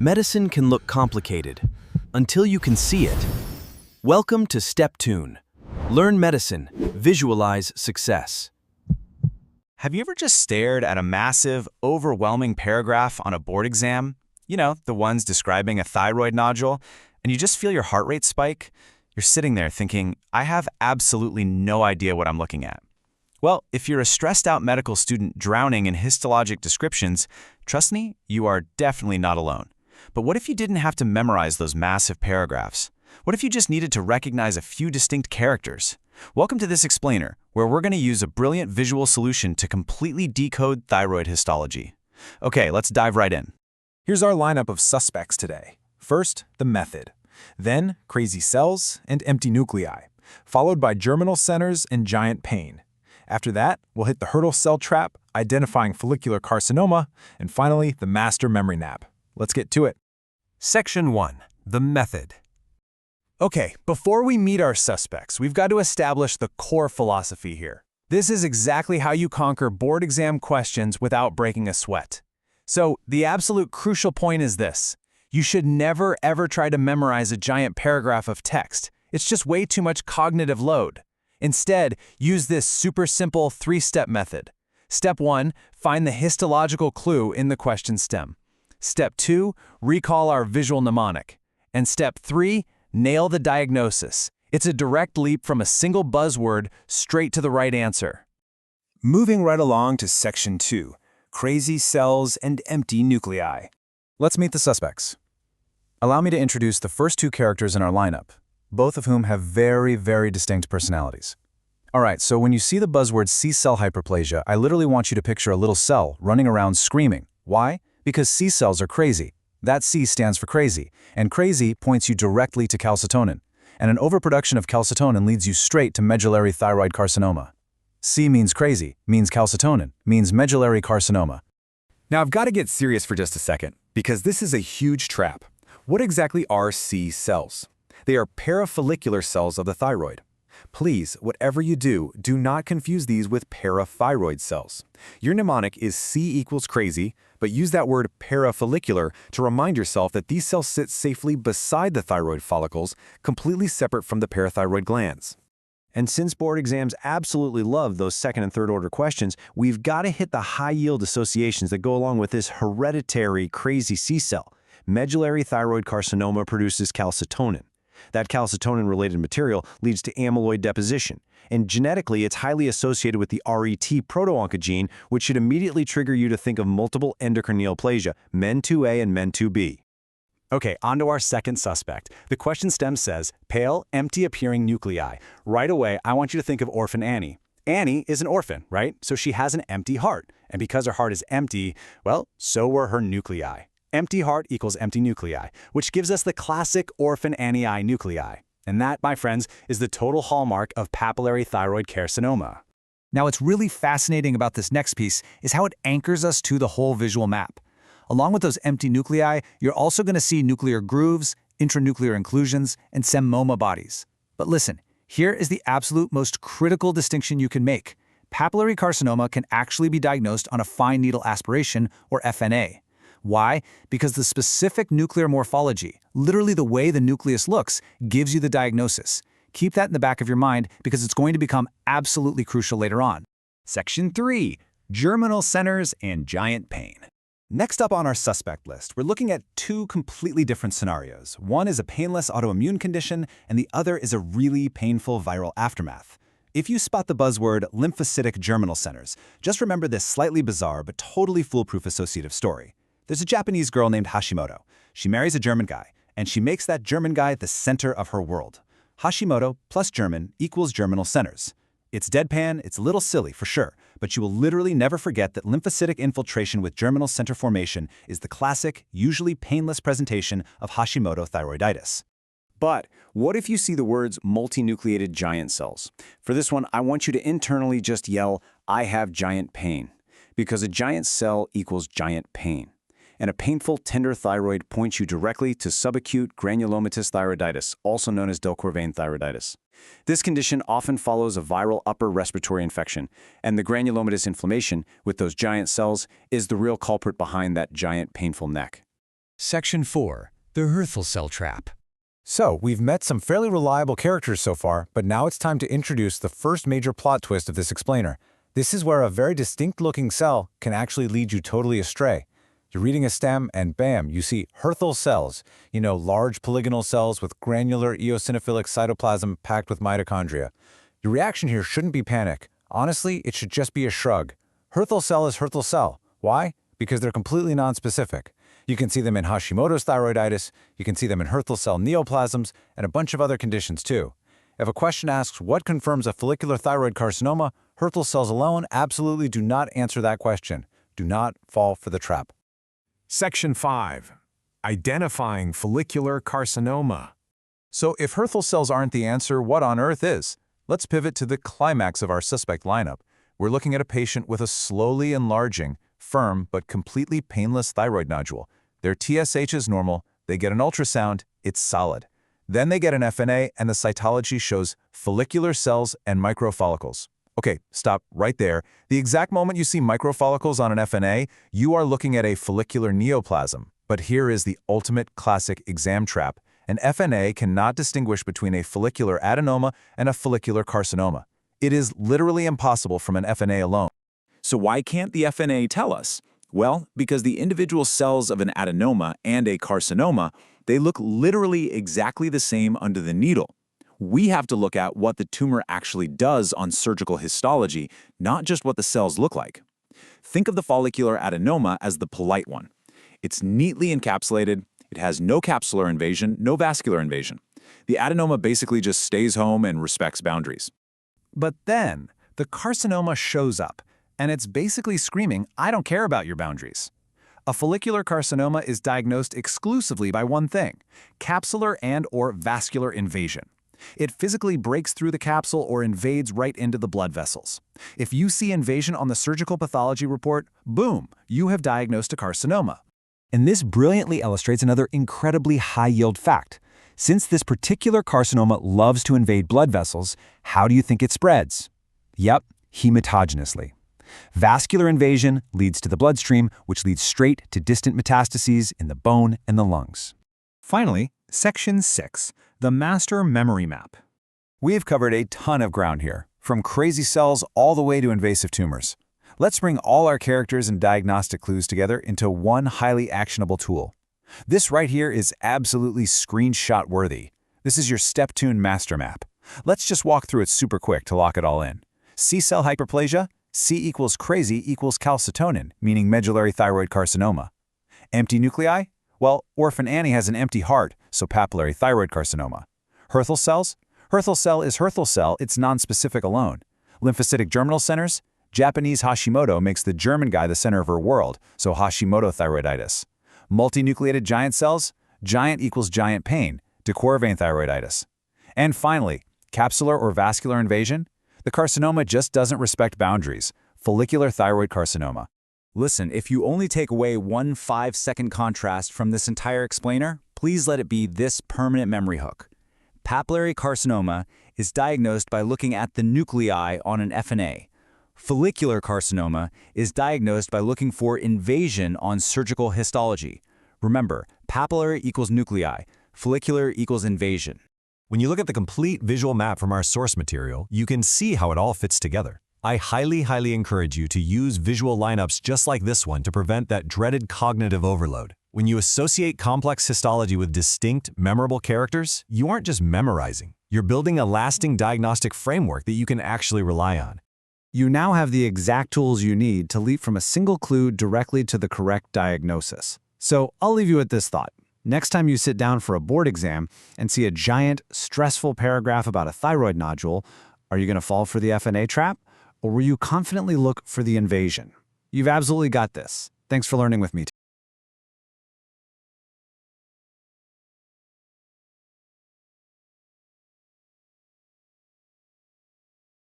Medicine can look complicated until you can see it. Welcome to StepTune. Learn medicine, visualize success. Have you ever just stared at a massive, overwhelming paragraph on a board exam? You know, the ones describing a thyroid nodule, and you just feel your heart rate spike? You're sitting there thinking, I have absolutely no idea what I'm looking at. Well, if you're a stressed out medical student drowning in histologic descriptions, trust me, you are definitely not alone. But what if you didn't have to memorize those massive paragraphs? What if you just needed to recognize a few distinct characters? Welcome to this explainer, where we're going to use a brilliant visual solution to completely decode thyroid histology. Okay, let's dive right in. Here's our lineup of suspects today. First, the method. Then, crazy cells and empty nuclei, followed by germinal centers and giant pain. After that, we'll hit the Hurtle cell trap, identifying follicular carcinoma, and finally, the master memory nap. Let's get to it. Section 1. The method. Okay, before we meet our suspects, we've got to establish the core philosophy here. This is exactly how you conquer board exam questions without breaking a sweat. So, the absolute crucial point is this. You should never ever try to memorize a giant paragraph of text. It's just way too much cognitive load. Instead, use this super simple three-step method. Step 1, find the histological clue in the question stem. Step 2, recall our visual mnemonic. And Step 3, nail the diagnosis. It's a direct leap from a single buzzword straight to the right answer. Moving right along to Section 2, crazy cells and empty nuclei. Let's meet the suspects. Allow me to introduce the first two characters in our lineup, both of whom have very, very distinct personalities. All right, so when you see the buzzword C-cell hyperplasia, I literally want you to picture a little cell running around screaming. Why? Because C cells are crazy. That C stands for crazy, and crazy points you directly to calcitonin. And an overproduction of calcitonin leads you straight to medullary thyroid carcinoma. C means crazy, means calcitonin, means medullary carcinoma. Now I've got to get serious for just a second, because this is a huge trap. What exactly are C cells? They are parafollicular cells of the thyroid. Please, whatever you do, do not confuse these with parathyroid cells. Your mnemonic is C equals crazy, but use that word parafollicular to remind yourself that these cells sit safely beside the thyroid follicles, completely separate from the parathyroid glands. And since board exams absolutely love those second and third order questions, we've got to hit the high-yield associations that go along with this hereditary crazy C cell. Medullary thyroid carcinoma produces calcitonin. That calcitonin-related material leads to amyloid deposition, and genetically it's highly associated with the RET proto-oncogene, which should immediately trigger you to think of multiple endocrine neoplasia, MEN2A and MEN2B. Okay, on to our second suspect. The question stem says, pale, empty-appearing nuclei. Right away, I want you to think of orphan Annie. Annie is an orphan, right? So she has an empty heart. And because her heart is empty, well, so were her nuclei. Empty heart equals empty nuclei, which gives us the classic orphan Annie nuclei. And that, my friends, is the total hallmark of papillary thyroid carcinoma. Now, what's really fascinating about this next piece is how it anchors us to the whole visual map. Along with those empty nuclei, you're also going to see nuclear grooves, intranuclear inclusions, and semmoma bodies. But listen, here is the absolute most critical distinction you can make. Papillary carcinoma can actually be diagnosed on a fine needle aspiration, or FNA. Why? Because the specific nuclear morphology, literally the way the nucleus looks, gives you the diagnosis. Keep that in the back of your mind because it's going to become absolutely crucial later on. Section 3. Germinal centers and giant pain. Next up on our suspect list, we're looking at two completely different scenarios. One is a painless autoimmune condition, and the other is a really painful viral aftermath. If you spot the buzzword lymphocytic germinal centers, just remember this slightly bizarre but totally foolproof associative story. There's a Japanese girl named Hashimoto. She marries a German guy, and she makes that German guy the center of her world. Hashimoto plus German equals germinal centers. It's deadpan, it's a little silly for sure, but you will literally never forget that lymphocytic infiltration with germinal center formation is the classic, usually painless presentation of Hashimoto thyroiditis. But what if you see the words multinucleated giant cells? For this one, I want you to internally just yell, I have giant pain, because a giant cell equals giant pain. And a painful, tender thyroid points you directly to subacute granulomatous thyroiditis, also known as Delcourt vein thyroiditis. This condition often follows a viral upper respiratory infection, and the granulomatous inflammation with those giant cells is the real culprit behind that giant painful neck. Section 4. The Hurtle cell trap. So, we've met some fairly reliable characters so far, but now it's time to introduce the first major plot twist of this explainer. This is where a very distinct-looking cell can actually lead you totally astray. You're reading a stem, and bam, you see Hurtle cells. Large polygonal cells with granular eosinophilic cytoplasm packed with mitochondria. Your reaction here shouldn't be panic. Honestly, it should just be a shrug. Hurtle cell is Hurtle cell. Why? Because they're completely nonspecific. You can see them in Hashimoto's thyroiditis, you can see them in Hurtle cell neoplasms, and a bunch of other conditions too. If a question asks what confirms a follicular thyroid carcinoma, Hurtle cells alone absolutely do not answer that question. Do not fall for the trap. Section 5. Identifying follicular carcinoma. So if Hurtle cells aren't the answer, what on earth is? Let's pivot to the climax of our suspect lineup. We're looking at a patient with a slowly enlarging, firm, but completely painless thyroid nodule. Their TSH is normal, they get an ultrasound, it's solid. Then they get an FNA and the cytology shows follicular cells and microfollicles. Okay, stop right there. The exact moment you see microfollicles on an FNA, you are looking at a follicular neoplasm. But here is the ultimate classic exam trap. An FNA cannot distinguish between a follicular adenoma and a follicular carcinoma. It is literally impossible from an FNA alone. So why can't the FNA tell us? Well, because the individual cells of an adenoma and a carcinoma, they look literally exactly the same under the needle. We have to look at what the tumor actually does on surgical histology, not just what the cells look like. Think of the follicular adenoma as the polite one. It's neatly encapsulated, it has no capsular invasion, no vascular invasion. The adenoma basically just stays home and respects boundaries. But then, the carcinoma shows up, and it's basically screaming, I don't care about your boundaries. A follicular carcinoma is diagnosed exclusively by one thing, capsular and/or vascular invasion. It physically breaks through the capsule or invades right into the blood vessels. If you see invasion on the surgical pathology report, boom, you have diagnosed a carcinoma. And this brilliantly illustrates another incredibly high-yield fact. Since this particular carcinoma loves to invade blood vessels, how do you think it spreads? Yep, hematogenously. Vascular invasion leads to the bloodstream, which leads straight to distant metastases in the bone and the lungs. Finally, Section 6, the master memory map. We've covered a ton of ground here, from crazy cells all the way to invasive tumors. Let's bring all our characters and diagnostic clues together into one highly actionable tool. This right here is absolutely screenshot-worthy. This is your StepTune master map. Let's just walk through it super quick to lock it all in. C-cell hyperplasia, C equals crazy equals calcitonin, meaning medullary thyroid carcinoma. Empty nuclei? Well, Orphan Annie has an empty heart, so papillary thyroid carcinoma. Hurtle cells? Hurtle cell is Hurtle cell, it's nonspecific alone. Lymphocytic germinal centers? Japanese Hashimoto makes the German guy the center of her world, so Hashimoto thyroiditis. Multinucleated giant cells? Giant equals giant pain, de Quervain thyroiditis. And finally, capsular or vascular invasion? The carcinoma just doesn't respect boundaries, follicular thyroid carcinoma. Listen, if you only take away one 5-second contrast from this entire explainer, please let it be this permanent memory hook. Papillary carcinoma is diagnosed by looking at the nuclei on an FNA. Follicular carcinoma is diagnosed by looking for invasion on surgical histology. Remember, papillary equals nuclei, follicular equals invasion. When you look at the complete visual map from our source material, you can see how it all fits together. I highly encourage you to use visual lineups just like this one to prevent that dreaded cognitive overload. When you associate complex histology with distinct, memorable characters, you aren't just memorizing. You're building a lasting diagnostic framework that you can actually rely on. You now have the exact tools you need to leap from a single clue directly to the correct diagnosis. So I'll leave you with this thought. Next time you sit down for a board exam and see a giant, stressful paragraph about a thyroid nodule, are you going to fall for the FNA trap? Or will you confidently look for the invasion? You've absolutely got this. Thanks for learning with me.